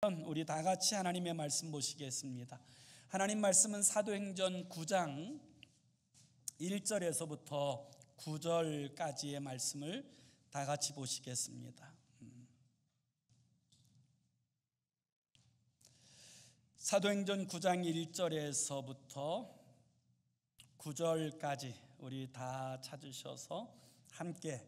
우리 다 같이 하나님의 말씀 보시겠습니다. 하나님 말씀은 사도행전 9장 1절에서부터 9절까지의 말씀을 다 같이 보시겠습니다. 사도행전 9장 1절에서부터 9절까지 우리 다 찾으셔서 함께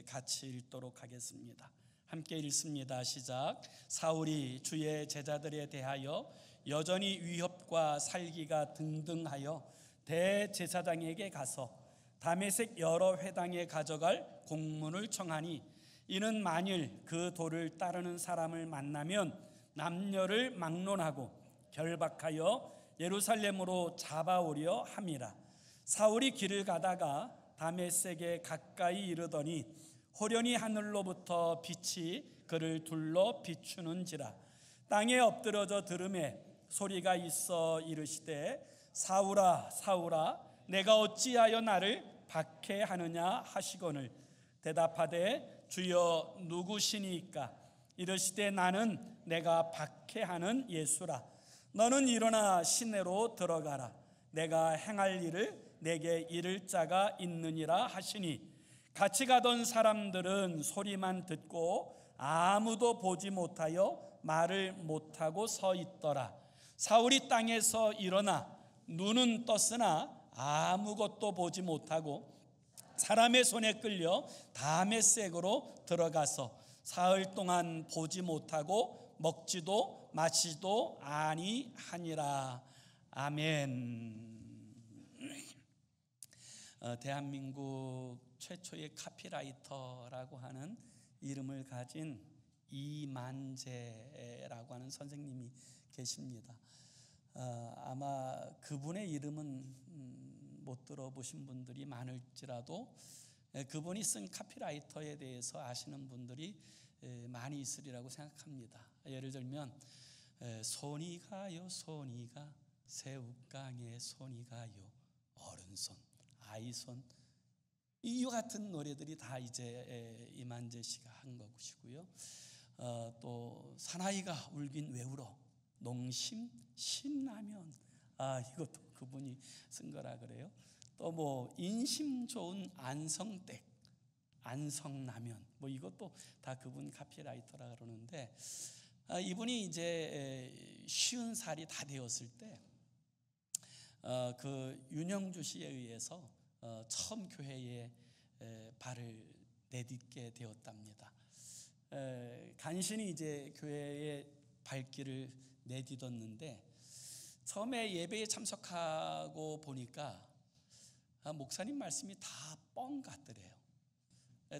같이 읽도록 하겠습니다. 함께 읽습니다. 시작. 사울이 주의 제자들에 대하여 여전히 위협과 살기가 등등하여 대제사장에게 가서 다메섹 여러 회당에 가져갈 공문을 청하니, 이는 만일 그 도를 따르는 사람을 만나면 남녀를 막론하고 결박하여 예루살렘으로 잡아오려 함이라. 사울이 길을 가다가 다메섹에 가까이 이르더니 호련히 하늘로부터 빛이 그를 둘러 비추는지라. 땅에 엎드러져 들음에 소리가 있어 이르시되, 사울아 사울아 내가 어찌하여 나를 박해하느냐 하시거늘, 대답하되 주여 누구시니까? 이르시되 나는 내가 박해하는 예수라. 너는 일어나 시내로 들어가라. 내가 행할 일을 내게 이를 자가 있느니라 하시니, 같이 가던 사람들은 소리만 듣고 아무도 보지 못하여 말을 못하고 서 있더라. 사울이 땅에서 일어나 눈은 떴으나 아무것도 보지 못하고 사람의 손에 끌려 다메섹으로 들어가서 사흘 동안 보지 못하고 먹지도 마시지도 아니하니라. 아멘. 대한민국 최초의 카피라이터라고 하는 이름을 가진 이만재라고 하는 선생님이 계십니다. 아마 그분의 이름은 못 들어보신 분들이 많을지라도 그분이 쓴 카피라이터에 대해서 아시는 분들이 많이 있으리라고 생각합니다. 예를 들면 손이 가요 손이 가 새우깡에 손이 가요, 어른손 아이손, 이와 같은 노래들이 다 이제 이만재 씨가 한 것이고요. 또 사나이가 울긴 왜 울어, 농심 신라면, 이것도 그분이 쓴 거라 그래요. 또 뭐 인심 좋은 안성댁 안성라면, 뭐 이것도 다 그분 카피라이터라 그러는데, 이분이 이제 50살이 다 되었을 때 그 윤영주 씨에 의해서 처음 교회에 발을 내딛게 되었답니다. 간신히 이제 교회에 발길을 내딛었는데, 처음에 예배에 참석하고 보니까 목사님 말씀이 다 뻥 같더래요.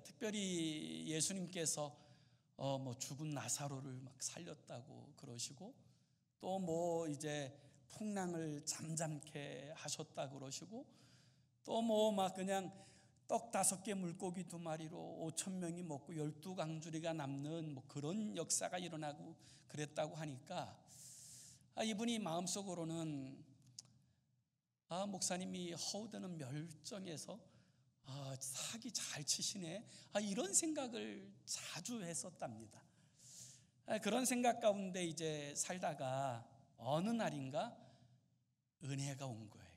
특별히 예수님께서 뭐 죽은 나사로를 막 살렸다고 그러시고, 또 뭐 이제 풍랑을 잠잠케 하셨다 그러시고, 또 뭐 막 그냥 떡 5개 물고기 2마리로 5,000명이 먹고 12강주리가 남는 뭐 그런 역사가 일어나고 그랬다고 하니까, 이분이 마음속으로는 목사님이 허우드는 멸정에서 사기 잘 치시네, 이런 생각을 자주 했었답니다. 그런 생각 가운데 이제 살다가 어느 날인가 은혜가 온 거예요.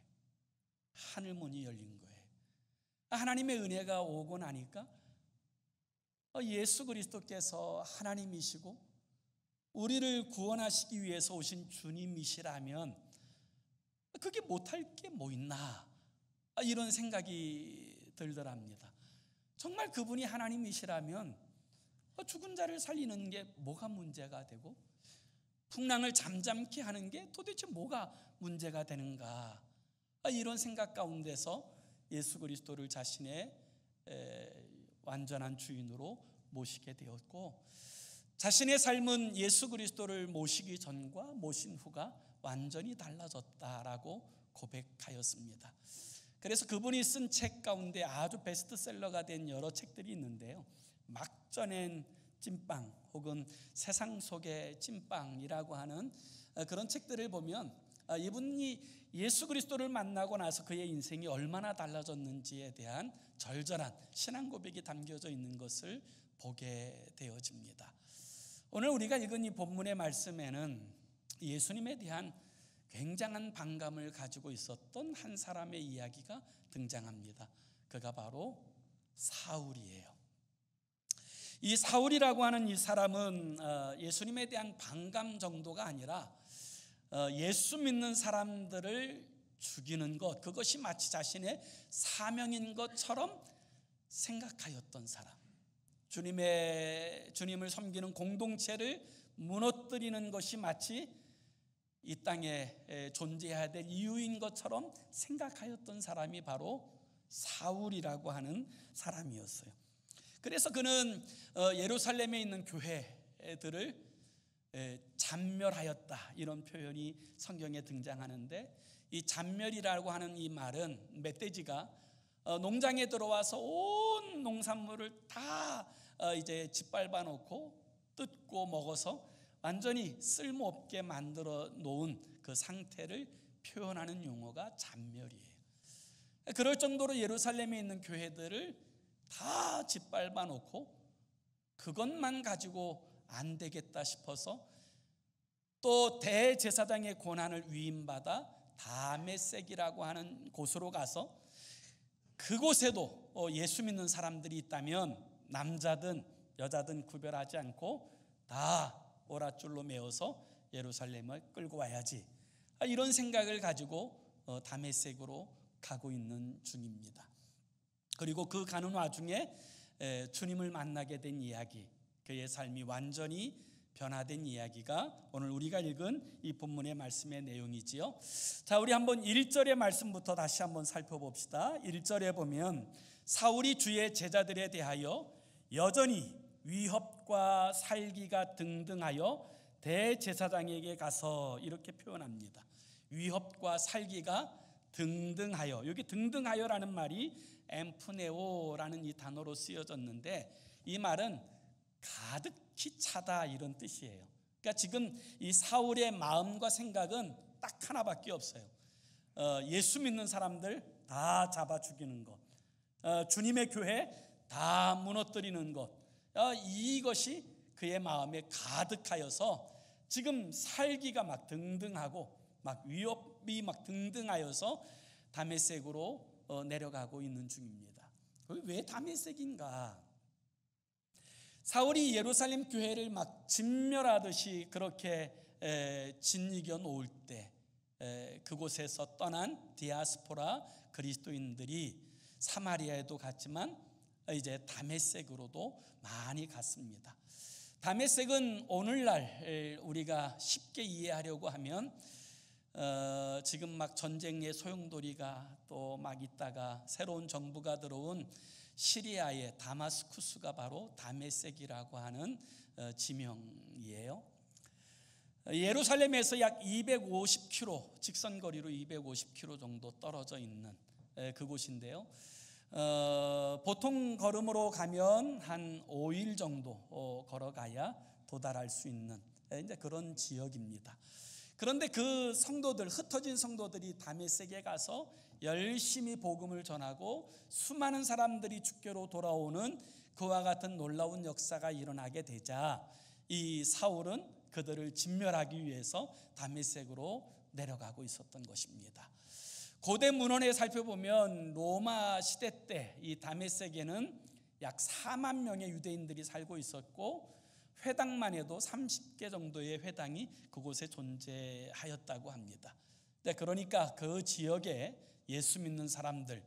하늘문이 열린 거예요. 하나님의 은혜가 오고 나니까 예수 그리스도께서 하나님이시고 우리를 구원하시기 위해서 오신 주님이시라면 그게 못할 게 뭐 있나, 이런 생각이 들더랍니다. 정말 그분이 하나님이시라면 죽은 자를 살리는 게 뭐가 문제가 되고, 풍랑을 잠잠케 하는 게 도대체 뭐가 문제가 되는가, 이런 생각 가운데서 예수 그리스도를 자신의 완전한 주인으로 모시게 되었고, 자신의 삶은 예수 그리스도를 모시기 전과 모신 후가 완전히 달라졌다라고 고백하였습니다. 그래서 그분이 쓴 책 가운데 아주 베스트셀러가 된 여러 책들이 있는데요, 막전엔 찐빵 혹은 세상 속의 찐빵이라고 하는 그런 책들을 보면 이분이 예수 그리스도를 만나고 나서 그의 인생이 얼마나 달라졌는지에 대한 절절한 신앙 고백이 담겨져 있는 것을 보게 되어집니다. 오늘 우리가 읽은 이 본문의 말씀에는 예수님에 대한 굉장한 반감을 가지고 있었던 한 사람의 이야기가 등장합니다. 그가 바로 사울이에요. 이 사울이라고 하는 이 사람은 예수님에 대한 반감 정도가 아니라 예수 믿는 사람들을 죽이는 것, 그것이 마치 자신의 사명인 것처럼 생각하였던 사람, 주님을 섬기는 공동체를 무너뜨리는 것이 마치 이 땅에 존재해야 될 이유인 것처럼 생각하였던 사람이 바로 사울이라고 하는 사람이었어요. 그래서 그는 예루살렘에 있는 교회들을 잔멸하였다, 이런 표현이 성경에 등장하는데, 이 잔멸이라고 하는 이 말은 멧돼지가 농장에 들어와서 온 농산물을 다 이제 짓밟아 놓고 뜯고 먹어서 완전히 쓸모없게 만들어 놓은 그 상태를 표현하는 용어가 잔멸이에요. 그럴 정도로 예루살렘에 있는 교회들을 다 짓밟아 놓고 그것만 가지고 안 되겠다 싶어서 또 대제사장의 권한을 위임받아 다메섹이라고 하는 곳으로 가서 그곳에도 예수 믿는 사람들이 있다면 남자든 여자든 구별하지 않고 다 오랏줄로 메어서 예루살렘을 끌고 와야지, 이런 생각을 가지고 다메섹으로 가고 있는 중입니다. 그리고 그 가는 와중에 주님을 만나게 된 이야기, 그의 삶이 완전히 변화된 이야기가 오늘 우리가 읽은 이 본문의 말씀의 내용이지요. 자, 우리 한번 1절의 말씀부터 다시 한번 살펴봅시다. 1절에 보면 사울이 주의 제자들에 대하여 여전히 위협과 살기가 등등하여 대제사장에게 가서, 이렇게 표현합니다. 위협과 살기가 등등하여, 여기 등등하여라는 말이 엠프네오라는 이 단어로 쓰여졌는데, 이 말은 가득히 차다, 이런 뜻이에요. 그러니까 지금 이 사울의 마음과 생각은 딱 하나밖에 없어요. 예수 믿는 사람들 다 잡아 죽이는 것, 주님의 교회 다 무너뜨리는 것, 이것이 그의 마음에 가득하여서 지금 살기가 막 등등하고 막 위협이 막 등등하여서 다메섹으로 내려가고 있는 중입니다. 왜 다메섹인가? 사울이 예루살렘 교회를 막 진멸하듯이 그렇게 진이겨 놓을 때 그곳에서 떠난 디아스포라 그리스도인들이 사마리아에도 갔지만 이제 다메섹으로도 많이 갔습니다. 다메섹은 오늘날 우리가 쉽게 이해하려고 하면 지금 막 전쟁의 소용돌이가 또 막 있다가 새로운 정부가 들어온 시리아의 다마스쿠스가 바로 다메섹이라고 하는 지명이에요. 예루살렘에서 약 250km, 직선거리로 250km 정도 떨어져 있는 그곳인데요. 보통 걸음으로 가면 한 5일 정도 걸어가야 도달할 수 있는 이제 그런 지역입니다. 그런데 그 성도들, 흩어진 성도들이 다메섹에 가서 열심히 복음을 전하고 수많은 사람들이 주께로 돌아오는 그와 같은 놀라운 역사가 일어나게 되자 이 사울은 그들을 진멸하기 위해서 다메섹으로 내려가고 있었던 것입니다. 고대 문헌에 살펴보면 로마 시대 때 이 다메섹에는 약 4만 명의 유대인들이 살고 있었고 회당만 해도 30개 정도의 회당이 그곳에 존재하였다고 합니다. 그러니까 그 지역에 예수 믿는 사람들,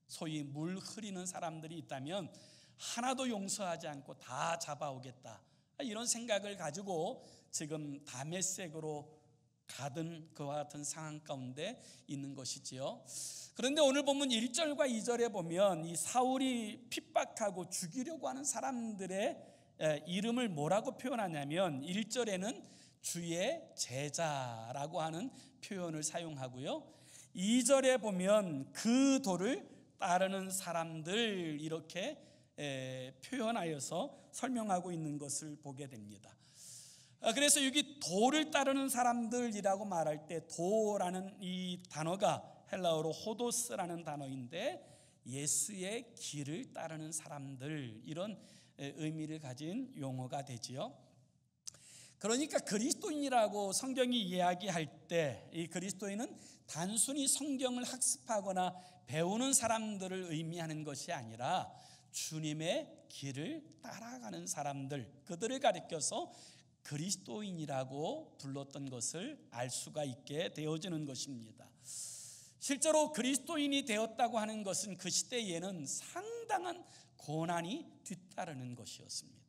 소위 물 흐리는 사람들이 있다면 하나도 용서하지 않고 다 잡아오겠다, 이런 생각을 가지고 지금 다메섹으로 가든 그와 같은 상황 가운데 있는 것이지요. 그런데 오늘 본문 1절과 2절에 보면 이 사울이 핍박하고 죽이려고 하는 사람들의 이름을 뭐라고 표현하냐면 1절에는 주의 제자라고 하는 표현을 사용하고요, 2절에 보면 그 도를 따르는 사람들, 이렇게 표현하여서 설명하고 있는 것을 보게 됩니다. 그래서 여기 도를 따르는 사람들이라고 말할 때 도라는 이 단어가 헬라어로 호도스라는 단어인데 예수의 길을 따르는 사람들, 이런 의미를 가진 용어가 되지요. 그러니까 그리스도인이라고 성경이 이야기할 때 이 그리스도인은 단순히 성경을 학습하거나 배우는 사람들을 의미하는 것이 아니라 주님의 길을 따라가는 사람들, 그들을 가리켜서 그리스도인이라고 불렀던 것을 알 수가 있게 되어지는 것입니다. 실제로 그리스도인이 되었다고 하는 것은 그 시대에는 상당한 고난이 뒤따르는 것이었습니다.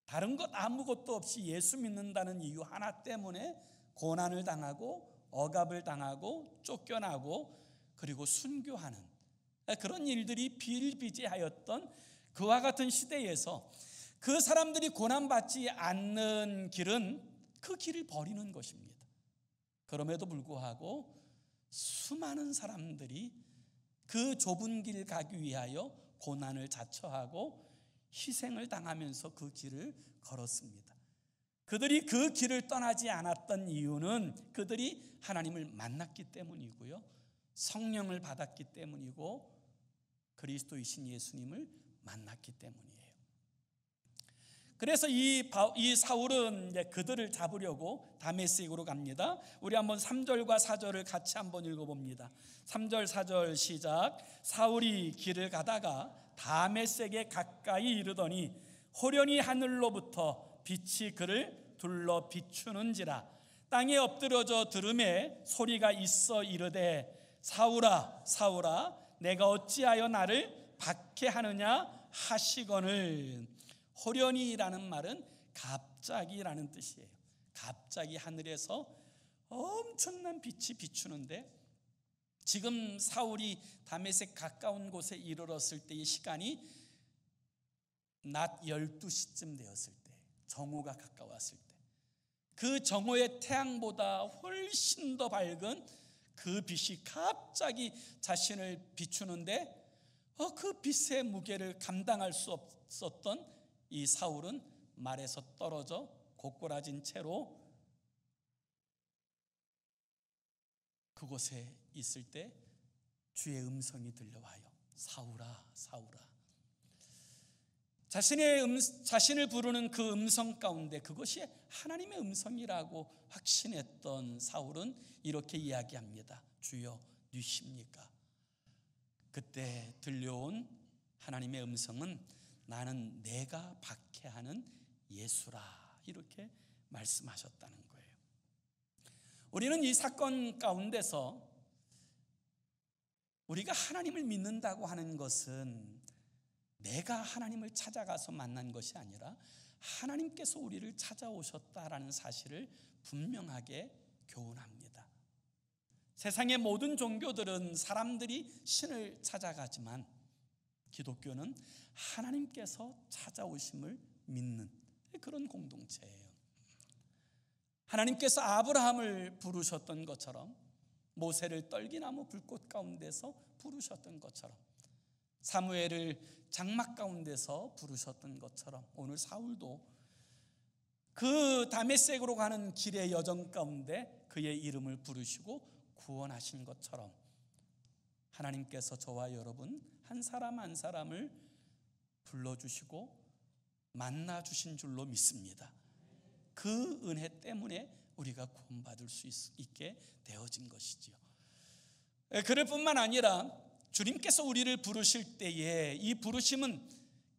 다른 것 아무것도 없이 예수 믿는다는 이유 하나 때문에 고난을 당하고 억압을 당하고 쫓겨나고 그리고 순교하는 그런 일들이 비일비재하였던 그와 같은 시대에서 그 사람들이 고난받지 않는 길은 그 길을 버리는 것입니다. 그럼에도 불구하고 수많은 사람들이 그 좁은 길 가기 위하여 고난을 자처하고 희생을 당하면서 그 길을 걸었습니다. 그들이 그 길을 떠나지 않았던 이유는 그들이 하나님을 만났기 때문이고요, 성령을 받았기 때문이고 그리스도이신 예수님을 만났기 때문이에요. 그래서 이 사울은 이제 그들을 잡으려고 다메섹으로 갑니다. 우리 한번 3절과 4절을 같이 한번 읽어봅니다. 3절 4절 시작. 사울이 길을 가다가 다메섹에 가까이 이르더니 호련히 하늘로부터 빛이 그를 둘러 비추는지라. 땅에 엎드려져 들음에 소리가 있어 이르되 사울아 사울아 내가 어찌하여 나를 박해하느냐 하시거늘. 호련히라는 말은 갑자기라는 뜻이에요. 갑자기 하늘에서 엄청난 빛이 비추는데, 지금 사울이 다메섹 가까운 곳에 이르렀을 때의 시간이 낮 12시쯤 되었을 때, 정오가 가까웠을 때, 그 정오의 태양보다 훨씬 더 밝은 그 빛이 갑자기 자신을 비추는데 그 빛의 무게를 감당할 수 없었던 이 사울은 말에서 떨어져 고꾸라진 채로 그곳에 있을 때 주의 음성이 들려와요. 사울아 사울아. 자신을 부르는 그 음성 가운데 그것이 하나님의 음성이라고 확신했던 사울은 이렇게 이야기합니다. 주여 누십니까? 그때 들려온 하나님의 음성은 나는 내가 박해하는 예수라, 이렇게 말씀하셨다는 거예요. 우리는 이 사건 가운데서 우리가 하나님을 믿는다고 하는 것은 내가 하나님을 찾아가서 만난 것이 아니라 하나님께서 우리를 찾아오셨다라는 사실을 분명하게 교훈합니다. 세상의 모든 종교들은 사람들이 신을 찾아가지만 기독교는 하나님께서 찾아오심을 믿는 그런 공동체예요. 하나님께서 아브라함을 부르셨던 것처럼, 모세를 떨기나무 불꽃 가운데서 부르셨던 것처럼, 사무엘을 장막 가운데서 부르셨던 것처럼, 오늘 사울도 그 다메섹으로 가는 길의 여정 가운데 그의 이름을 부르시고 구원하신 것처럼 하나님께서 저와 여러분 한 사람 한 사람을 불러주시고 만나주신 줄로 믿습니다. 그 은혜 때문에 우리가 구원받을 수 있게 되어진 것이지요. 그럴 뿐만 아니라 주님께서 우리를 부르실 때에 이 부르심은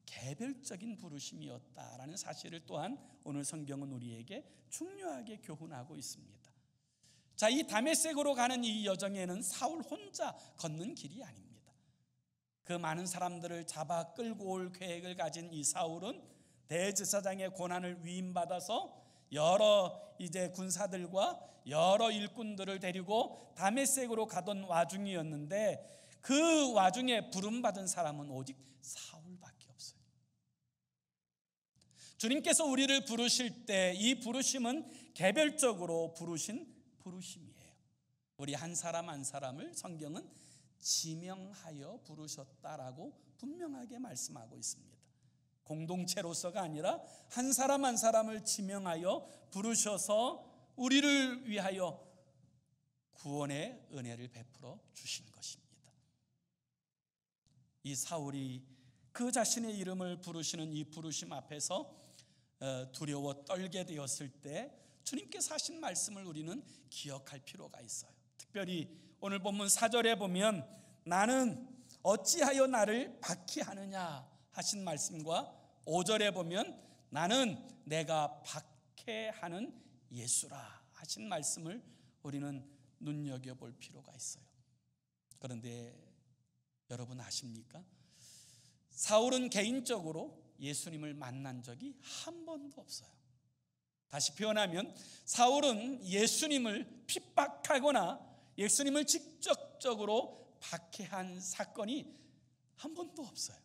개별적인 부르심이었다라는 사실을 또한 오늘 성경은 우리에게 중요하게 교훈하고 있습니다. 자, 이 다메섹으로 가는 이 여정에는 사울 혼자 걷는 길이 아닙니다. 그 많은 사람들을 잡아 끌고 올 계획을 가진 이 사울은 대제사장의 고난을 위임받아서 여러 이제 군사들과 여러 일꾼들을 데리고 다메섹으로 가던 와중이었는데, 그 와중에 부름받은 사람은 오직 사울밖에 없어요. 주님께서 우리를 부르실 때 이 부르심은 개별적으로 부르신 부르심이에요. 우리 한 사람 한 사람을 성경은 지명하여 부르셨다라고 분명하게 말씀하고 있습니다. 공동체로서가 아니라 한 사람 한 사람을 지명하여 부르셔서 우리를 위하여 구원의 은혜를 베풀어 주신 것입니다. 이 사울이 그 자신의 이름을 부르시는 이 부르심 앞에서 두려워 떨게 되었을 때 주님께서 하신 말씀을 우리는 기억할 필요가 있어요. 특별히 오늘 본문 4절에 보면 나는 어찌하여 나를 박해하느냐 하신 말씀과 5절에 보면 나는 내가 박해하는 예수라 하신 말씀을 우리는 눈여겨볼 필요가 있어요. 그런데 여러분 아십니까? 사울은 개인적으로 예수님을 만난 적이 한 번도 없어요. 다시 표현하면 사울은 예수님을 핍박하거나 예수님을 직접적으로 박해한 사건이 한 번도 없어요.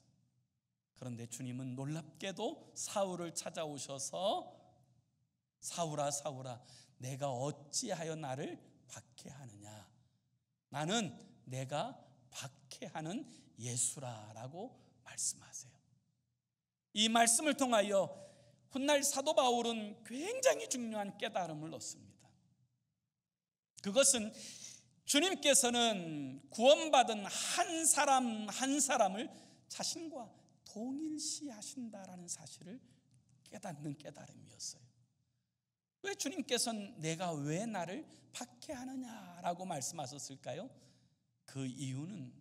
그런데 주님은 놀랍게도 사울을 찾아오셔서 사울아 사울아 내가 어찌하여 나를 박해하느냐, 나는 내가 박해하는 예수라라고 말씀하세요. 이 말씀을 통하여 훗날 사도 바울은 굉장히 중요한 깨달음을 얻습니다. 그것은 주님께서는 구원받은 한 사람 한 사람을 자신과 동일시하신다라는 사실을 깨닫는 깨달음이었어요. 왜 주님께서는 내가 왜 나를 박해하느냐라고 말씀하셨을까요? 그 이유는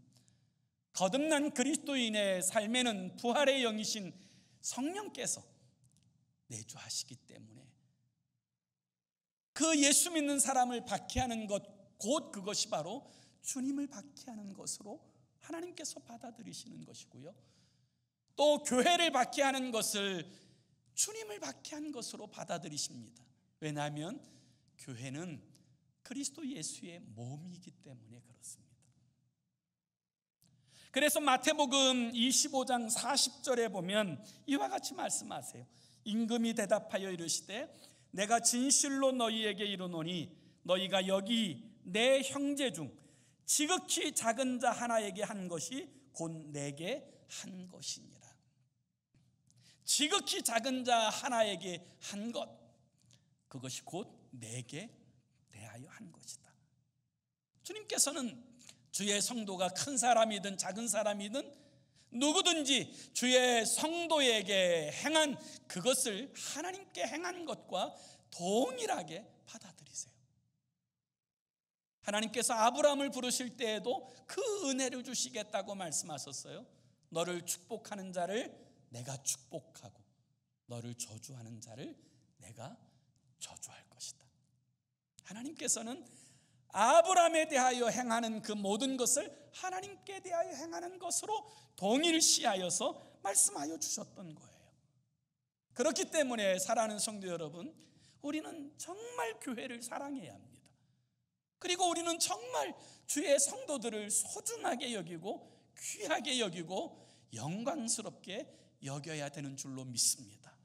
거듭난 그리스도인의 삶에는 부활의 영이신 성령께서 내주하시기 때문에 그 예수 믿는 사람을 박해하는 것, 곧 그것이 바로 주님을 박해하는 것으로 하나님께서 받아들이시는 것이고요, 또 교회를 박해하는 것을 주님을 박해한 것으로 받아들이십니다. 왜냐하면 교회는 그리스도 예수의 몸이기 때문에 그렇습니다. 그래서 마태복음 25장 40절에 보면 이와 같이 말씀하세요. 임금이 대답하여 이르시되 내가 진실로 너희에게 이르노니 너희가 여기 내 형제 중 지극히 작은 자 하나에게 한 것이 곧 내게 한 것이니라. 지극히 작은 자 하나에게 한 것, 그것이 곧 내게 대하여 한 것이다. 주님께서는 주의 성도가 큰 사람이든 작은 사람이든 누구든지 주의 성도에게 행한 그것을 하나님께 행한 것과 동일하게 받아들이세요. 하나님께서 아브라함을 부르실 때에도 그 은혜를 주시겠다고 말씀하셨어요. 너를 축복하는 자를 내가 축복하고 너를 저주하는 자를 내가 저주할 것이다. 하나님께서는 아브라함에 대하여 행하는 그 모든 것을 하나님께 대하여 행하는 것으로 동일시하여서 말씀하여 주셨던 거예요. 그렇기 때문에 사랑하는 성도 여러분, 우리는 정말 교회를 사랑해야 합니다. 그리고 우리는 정말 주의 성도들을 소중하게 여기고 귀하게 여기고 영광스럽게 여겨야 되는 줄로 믿습니다.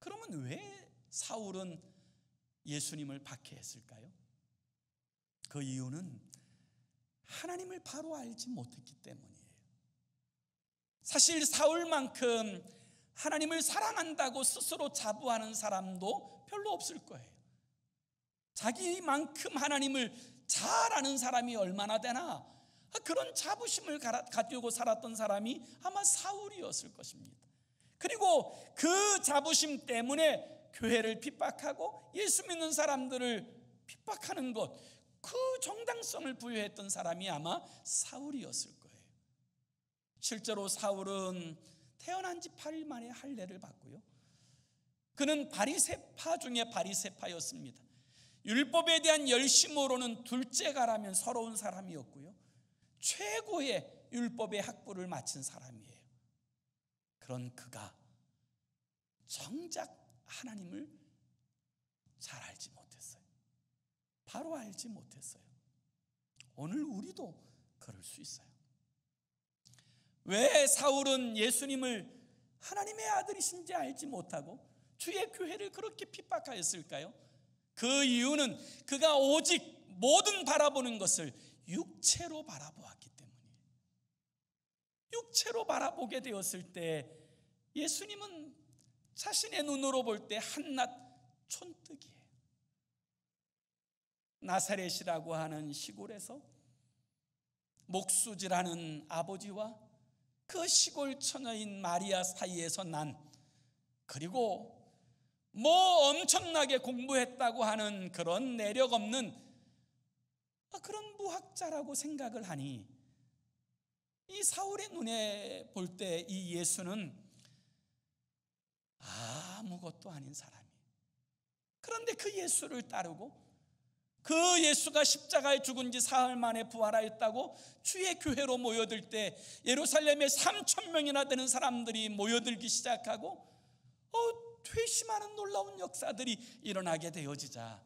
그러면 왜 사울은 예수님을 박해했을까요? 그 이유는 하나님을 바로 알지 못했기 때문이에요. 사실 사울만큼 하나님을 사랑한다고 스스로 자부하는 사람도 별로 없을 거예요. 자기만큼 하나님을 잘 아는 사람이 얼마나 되나, 그런 자부심을 가지고 살았던 사람이 아마 사울이었을 것입니다. 그리고 그 자부심 때문에 교회를 핍박하고 예수 믿는 사람들을 핍박하는 것, 그 정당성을 부여했던 사람이 아마 사울이었을 거예요. 실제로 사울은 태어난 지 8일 만에 할례를 받고요, 그는 바리새파 중에 바리새파였습니다. 율법에 대한 열심으로는 둘째가라면 서러운 사람이었고요, 최고의 율법의 학부를 마친 사람이에요. 그런 그가 정작 하나님을 잘 알지 못했어요. 바로 알지 못했어요. 오늘 우리도 그럴 수 있어요. 왜 사울은 예수님을 하나님의 아들이신지 알지 못하고 주의 교회를 그렇게 핍박하였을까요? 그 이유는 그가 오직 모든 바라보는 것을 육체로 바라보았기 때문이에요. 육체로 바라보게 되었을 때 예수님은 자신의 눈으로 볼 때 한낱 촌뜨기예요. 나사렛이라고 하는 시골에서 목수질하는 아버지와 그 시골 처녀인 마리아 사이에서 난 그리고 뭐 엄청나게 공부했다고 하는 그런 내력 없는 그런 무학자라고 생각을 하니, 이 사울의 눈에 볼 때 이 예수는 아무것도 아닌 사람이에요. 그런데 그 예수를 따르고, 그 예수가 십자가에 죽은 지 사흘 만에 부활하였다고 주의 교회로 모여들 때 예루살렘에 3,000명이나 되는 사람들이 모여들기 시작하고 회심하는 놀라운 역사들이 일어나게 되어지자,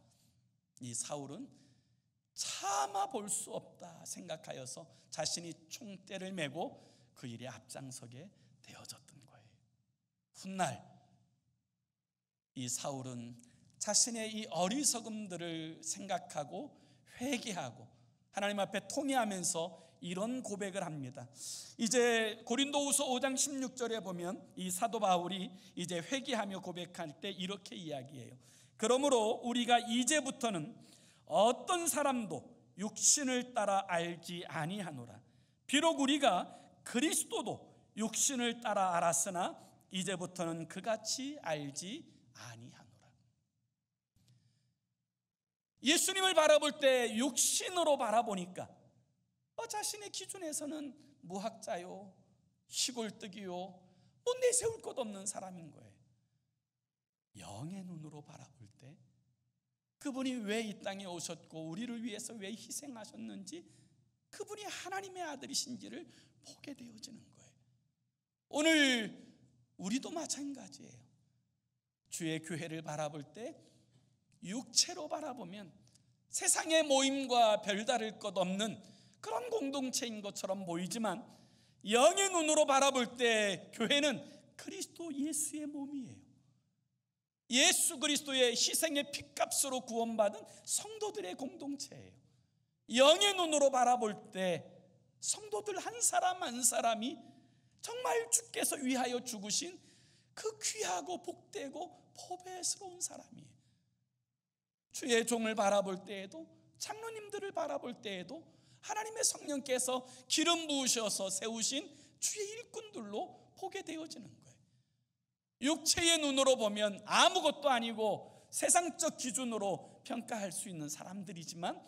이 사울은 차마 볼 수 없다 생각하여서 자신이 총대를 메고 그 일에 앞장서게 되어졌던 거예요. 훗날 이 사울은 자신의 이 어리석음들을 생각하고 회개하고 하나님 앞에 통회하면서 이런 고백을 합니다. 이제 고린도후서 5장 16절에 보면 이 사도 바울이 이제 회개하며 고백할 때 이렇게 이야기해요. 그러므로 우리가 이제부터는 어떤 사람도 육신을 따라 알지 아니하노라. 비록 우리가 그리스도도 육신을 따라 알았으나 이제부터는 그같이 알지 아니하노라. 예수님을 바라볼 때 육신으로 바라보니까 자신의 기준에서는 무학자요, 시골뜨기요, 뭐 내세울 것 없는 사람인 거예요. 영의 눈으로 바라볼 때 그분이 왜 이 땅에 오셨고 우리를 위해서 왜 희생하셨는지, 그분이 하나님의 아들이신지를 보게 되어지는 거예요. 오늘 우리도 마찬가지예요. 주의 교회를 바라볼 때 육체로 바라보면 세상의 모임과 별다를 것 없는 그런 공동체인 것처럼 보이지만, 영의 눈으로 바라볼 때 교회는 그리스도 예수의 몸이에요. 예수 그리스도의 희생의 핏값으로 구원받은 성도들의 공동체예요. 영의 눈으로 바라볼 때 성도들 한 사람 한 사람이 정말 주께서 위하여 죽으신 그 귀하고 복되고 보배스러운 사람이에요. 주의 종을 바라볼 때에도, 장로님들을 바라볼 때에도 하나님의 성령께서 기름 부으셔서 세우신 주의 일꾼들로 보게 되어지는 거예요. 육체의 눈으로 보면 아무것도 아니고 세상적 기준으로 평가할 수 있는 사람들이지만,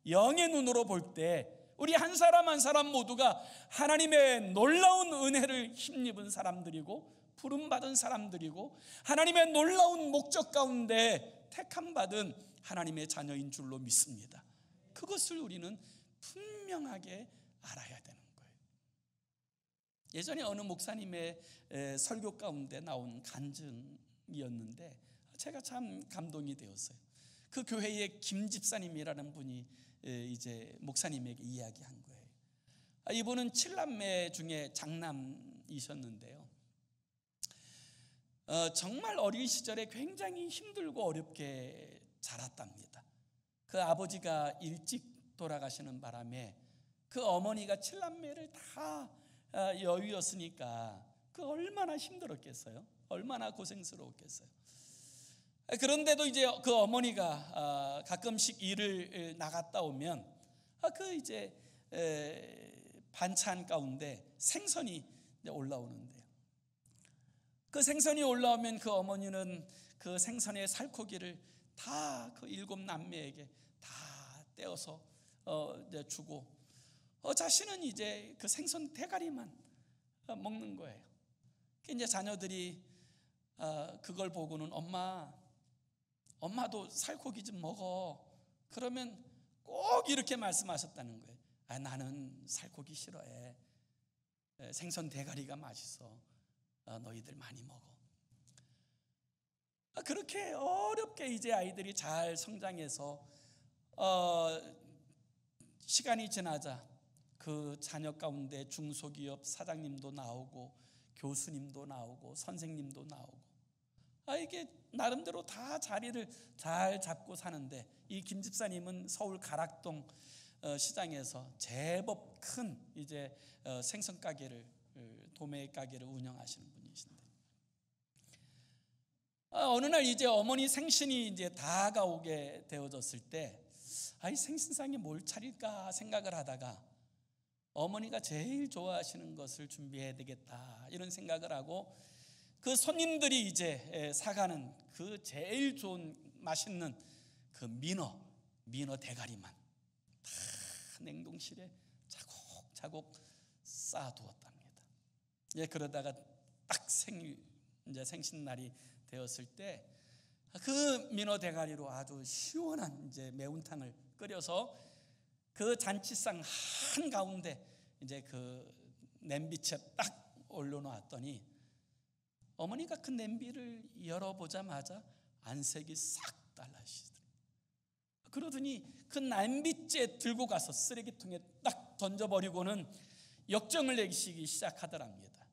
영의 눈으로 볼 때 우리 한 사람 한 사람 모두가 하나님의 놀라운 은혜를 힘입은 사람들이고 부름받은 사람들이고 하나님의 놀라운 목적 가운데 택함받은 하나님의 자녀인 줄로 믿습니다. 그것을 우리는 분명하게 알아야 되는 거예요. 예전에 어느 목사님의 설교 가운데 나온 간증이었는데 제가 참 감동이 되었어요. 그 교회의 김 집사님이라는 분이 이제 목사님에게 이야기한 거예요. 이분은 7남매 중에 장남이셨는데요, 정말 어린 시절에 굉장히 힘들고 어렵게 자랐답니다. 그 아버지가 일찍 돌아가시는 바람에 그 어머니가 7남매를 다 여위였으니까 그 얼마나 힘들었겠어요? 얼마나 고생스러웠겠어요? 그런데도 이제 그 어머니가 가끔씩 일을 나갔다 오면 그 이제 반찬 가운데 생선이 올라오는데요, 그 생선이 올라오면 그 어머니는 그 생선의 살코기를 다 그 7남매에게 다 떼어서 주고 자신은 이제 그 생선 대가리만 먹는 거예요. 이제 자녀들이 그걸 보고는 엄마도 살코기 좀 먹어. 그러면 꼭 이렇게 말씀하셨다는 거예요. 나는 살코기 싫어해. 생선 대가리가 맛있어. 너희들 많이 먹어. 그렇게 어렵게 이제 아이들이 잘 성장해서 시간이 지나자 그 자녀 가운데 중소기업 사장님도 나오고 교수님도 나오고 선생님도 나오고 이게 나름대로 다 자리를 잘 잡고 사는데, 이 김 집사님은 서울 가락동 시장에서 제법 큰 이제 생선 가게를, 도매 가게를 운영하시는 분이신데, 어느 날 이제 어머니 생신이 이제 다가오게 되어졌을 때 이 생신상에 뭘 차릴까 생각을 하다가 어머니가 제일 좋아하시는 것을 준비해야 되겠다 이런 생각을 하고 그 손님들이 이제 사가는 그 제일 좋은 맛있는 그 민어 대가리만 다 냉동실에 차곡차곡 쌓아두었답니다. 예, 그러다가 딱 이제 생신날이 되었을 때 그 민어 대가리로 아주 시원한 이제 매운탕을 끓여서 그 잔치상 한 가운데 이제 그 냄비채 딱 올려놓았더니 어머니가 그 냄비를 열어보자마자 안색이 싹 달라지더라고요. 그러더니 그 냄비째 들고 가서 쓰레기통에 딱 던져버리고는 역정을 내시기 시작하더랍니다.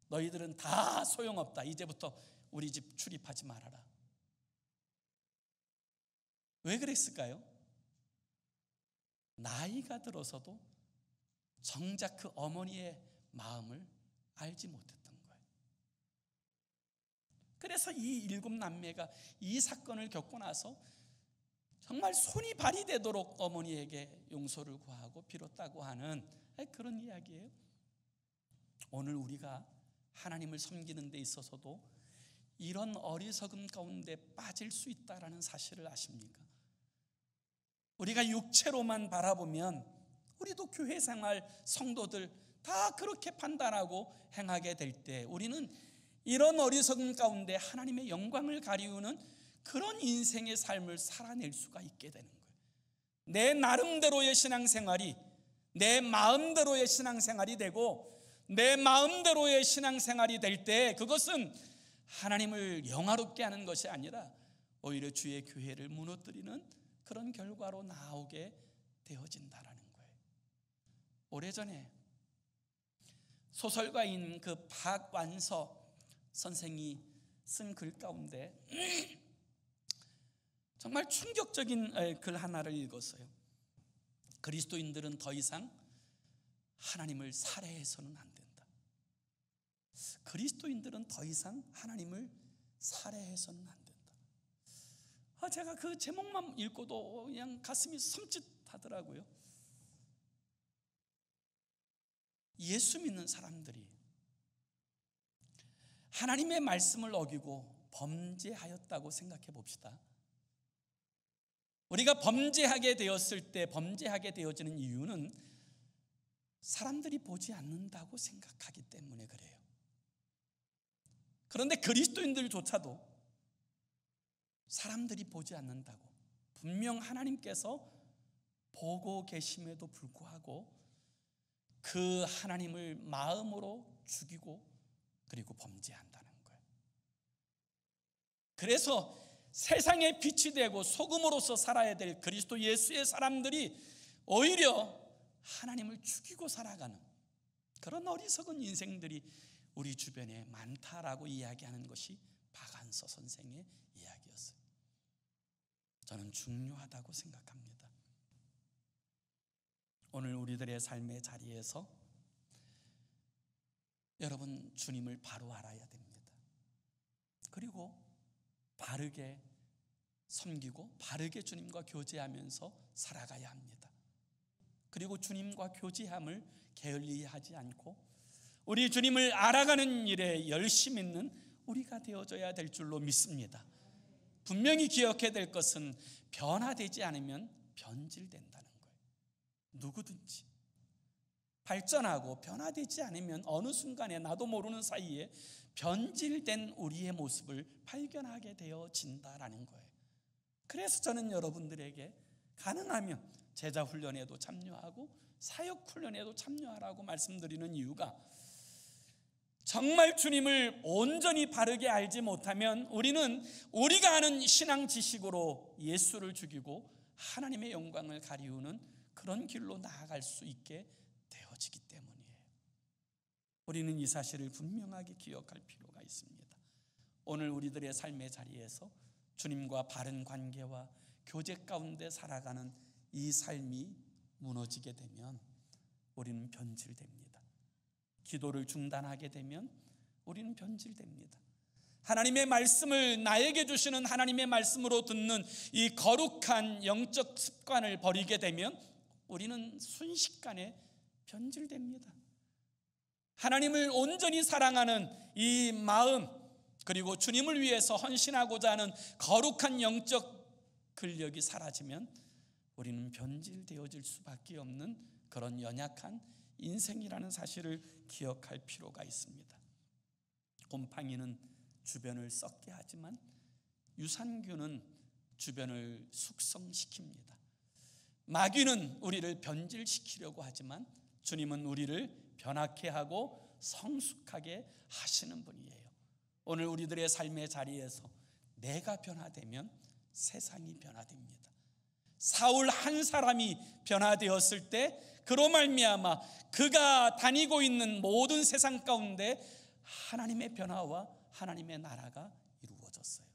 너희들은 다 소용없다. 이제부터 우리 집 출입하지 말아라. 왜 그랬을까요? 나이가 들어서도 정작 그 어머니의 마음을 알지 못했던 거예요. 그래서 이 7남매가 이 사건을 겪고 나서 정말 손이 발이 되도록 어머니에게 용서를 구하고 빌었다고 하는 그런 이야기예요. 오늘 우리가 하나님을 섬기는 데 있어서도 이런 어리석음 가운데 빠질 수 있다는 사실을 아십니까? 우리가 육체로만 바라보면 우리도 교회 생활 성도들 다 그렇게 판단하고 행하게 될 때 우리는 이런 어리석음 가운데 하나님의 영광을 가리우는 그런 인생의 삶을 살아낼 수가 있게 되는 거예요. 내 나름대로의 신앙생활이 내 마음대로의 신앙생활이 되고 내 마음대로의 신앙생활이 될 때 그것은 하나님을 영화롭게 하는 것이 아니라 오히려 주의 교회를 무너뜨리는 그런 결과로 나오게 되어진다라는 거예요. 오래전에 소설가인 그 박완서 선생이 쓴 글 가운데 정말 충격적인 글 하나를 읽었어요. 그리스도인들은 더 이상 하나님을 살해해서는 안 된다. 그리스도인들은 더 이상 하나님을 살해해서는 안 된다. 제가 그 제목만 읽고도 그냥 가슴이 섬찟하더라고요. 예수 믿는 사람들이 하나님의 말씀을 어기고 범죄하였다고 생각해 봅시다. 우리가 범죄하게 되었을 때 범죄하게 되어지는 이유는 사람들이 보지 않는다고 생각하기 때문에 그래요. 그런데 그리스도인들조차도 사람들이 보지 않는다고 분명 하나님께서 보고 계심에도 불구하고 그 하나님을 마음으로 죽이고 그리고 범죄한다는 거예요. 그래서 세상의 빛이 되고 소금으로서 살아야 될 그리스도 예수의 사람들이 오히려 하나님을 죽이고 살아가는 그런 어리석은 인생들이 우리 주변에 많다라고 이야기하는 것이 박완서 선생의 이야기였어요. 저는 중요하다고 생각합니다. 오늘 우리들의 삶의 자리에서 여러분 주님을 바로 알아야 됩니다. 그리고 바르게 섬기고 바르게 주님과 교제하면서 살아가야 합니다. 그리고 주님과 교제함을 게을리하지 않고 우리 주님을 알아가는 일에 열심 있는 우리가 되어져야 될 줄로 믿습니다. 분명히 기억해야 될 것은 변화되지 않으면 변질된다는 거예요. 누구든지 발전하고 변화되지 않으면 어느 순간에 나도 모르는 사이에 변질된 우리의 모습을 발견하게 되어진다라는 거예요. 그래서 저는 여러분들에게 가능하면 제자 훈련에도 참여하고 사역 훈련에도 참여하라고 말씀드리는 이유가 정말 주님을 온전히 바르게 알지 못하면 우리는 우리가 아는 신앙 지식으로 예수를 죽이고 하나님의 영광을 가리우는 그런 길로 나아갈 수 있게 되어지기 때문이에요. 우리는 이 사실을 분명하게 기억할 필요가 있습니다. 오늘 우리들의 삶의 자리에서 주님과 바른 관계와 교제 가운데 살아가는 이 삶이 무너지게 되면 우리는 변질됩니다. 기도를 중단하게 되면 우리는 변질됩니다. 하나님의 말씀을 나에게 주시는 하나님의 말씀으로 듣는 이 거룩한 영적 습관을 버리게 되면 우리는 순식간에 변질됩니다. 하나님을 온전히 사랑하는 이 마음, 그리고 주님을 위해서 헌신하고자 하는 거룩한 영적 근력이 사라지면 우리는 변질되어질 수밖에 없는 그런 연약한 인생이라는 사실을 기억할 필요가 있습니다. 곰팡이는 주변을 썩게 하지만 유산균은 주변을 숙성시킵니다. 마귀는 우리를 변질시키려고 하지만 주님은 우리를 변하게 하고 성숙하게 하시는 분이에요. 오늘 우리들의 삶의 자리에서 내가 변화되면 세상이 변화됩니다. 사울 한 사람이 변화되었을 때 그로 말미암아 그가 다니고 있는 모든 세상 가운데 하나님의 변화와 하나님의 나라가 이루어졌어요.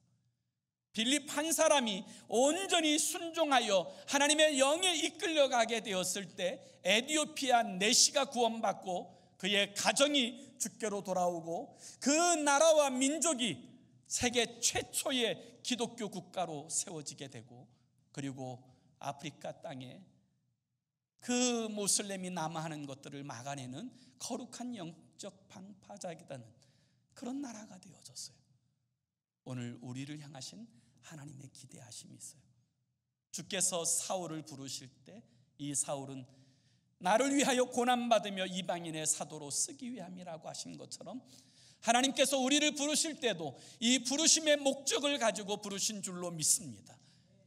빌립 한 사람이 온전히 순종하여 하나님의 영에 이끌려가게 되었을 때 에티오피아 내시가 구원받고 그의 가정이 주께로 돌아오고 그 나라와 민족이 세계 최초의 기독교 국가로 세워지게 되고, 그리고 아프리카 땅에 그 모슬렘이 남하는 것들을 막아내는 거룩한 영적 방파제가 되는 그런 나라가 되어졌어요. 오늘 우리를 향하신 하나님의 기대하심이 있어요. 주께서 사울을 부르실 때 이 사울은 나를 위하여 고난받으며 이방인의 사도로 쓰기 위함이라고 하신 것처럼 하나님께서 우리를 부르실 때도 이 부르심의 목적을 가지고 부르신 줄로 믿습니다.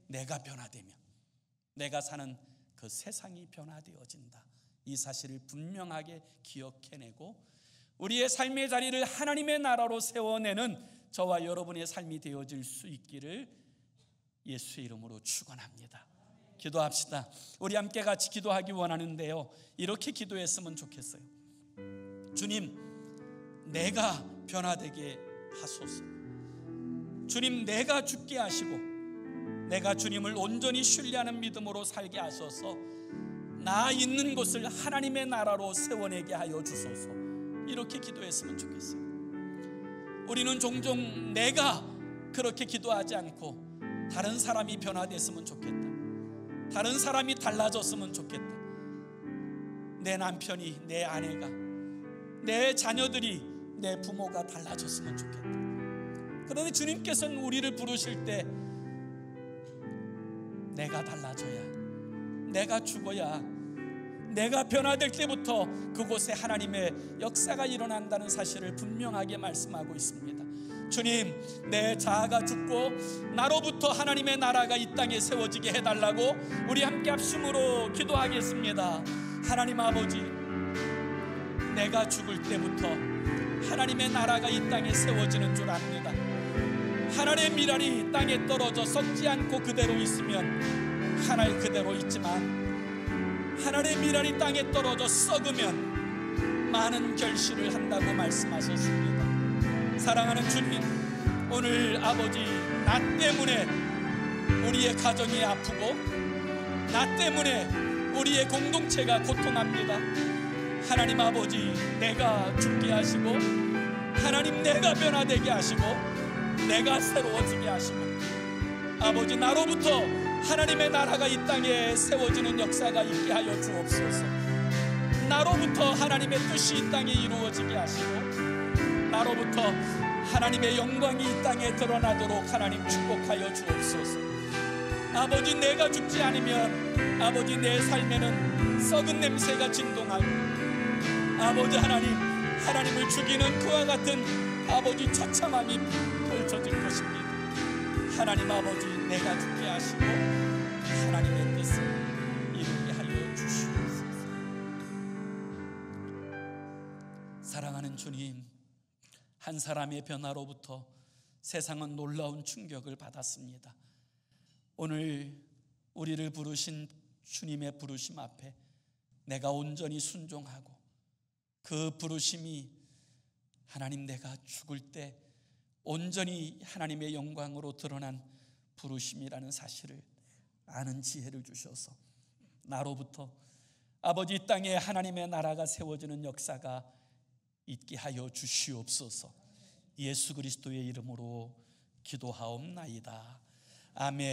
내가 변화되면 내가 사는 그 세상이 변화되어진다. 이 사실을 분명하게 기억해내고 우리의 삶의 자리를 하나님의 나라로 세워내는 저와 여러분의 삶이 되어질 수 있기를 예수의 이름으로 축원합니다. 기도합시다. 우리 함께 같이 기도하기 원하는데요, 이렇게 기도했으면 좋겠어요. 주님, 내가 변화되게 하소서. 주님, 내가 죽게 하시고 내가 주님을 온전히 신뢰하는 믿음으로 살게 하소서. 나 있는 곳을 하나님의 나라로 세워내게 하여 주소서. 이렇게 기도했으면 좋겠어요. 우리는 종종 내가 그렇게 기도하지 않고 다른 사람이 변화됐으면 좋겠다, 다른 사람이 달라졌으면 좋겠다, 내 남편이, 내 아내가, 내 자녀들이, 내 부모가 달라졌으면 좋겠다. 그런데 주님께서는 우리를 부르실 때 내가 달라져야, 내가 죽어야, 내가 변화될 때부터 그곳에 하나님의 역사가 일어난다는 사실을 분명하게 말씀하고 있습니다. 주님, 내 자아가 죽고 나로부터 하나님의 나라가 이 땅에 세워지게 해달라고 우리 함께 합심으로 기도하겠습니다. 하나님 아버지, 내가 죽을 때부터 하나님의 나라가 이 땅에 세워지는 줄 압니다. 하나님의 미랄이 땅에 떨어져 썩지 않고 그대로 있으면 하나의 그대로 있지만 하나님의 미랄이 땅에 떨어져 썩으면 많은 결실을 한다고 말씀하셨습니다. 사랑하는 주님, 오늘 아버지, 나 때문에 우리의 가정이 아프고 나 때문에 우리의 공동체가 고통합니다. 하나님 아버지, 내가 죽게 하시고 하나님, 내가 변화되게 하시고 내가 새로워지게 하시고 아버지, 나로부터 하나님의 나라가 이 땅에 세워지는 역사가 있게 하여 주옵소서. 나로부터 하나님의 뜻이 이 땅에 이루어지게 하시고 나로부터 하나님의 영광이 이 땅에 드러나도록 하나님 축복하여 주옵소서. 아버지, 내가 죽지 않으면 아버지, 내 삶에는 썩은 냄새가 진동하고 아버지 하나님, 하나님을 죽이는 그와 같은 아버지 처참함이 펼쳐질 것입니다. 하나님 아버지, 내가 죽게 하시고 하나님의 뜻을 이루게 하여 주시옵소서. 사랑하는 주님, 한 사람의 변화로부터 세상은 놀라운 충격을 받았습니다. 오늘 우리를 부르신 주님의 부르심 앞에 내가 온전히 순종하고 그 부르심이 하나님, 내가 죽을 때 온전히 하나님의 영광으로 드러난 부르심이라는 사실을 아는 지혜를 주셔서 나로부터 아버지, 이 땅에 하나님의 나라가 세워지는 역사가 있게 하여 주시옵소서. 예수 그리스도의 이름으로 기도하옵나이다. 아멘.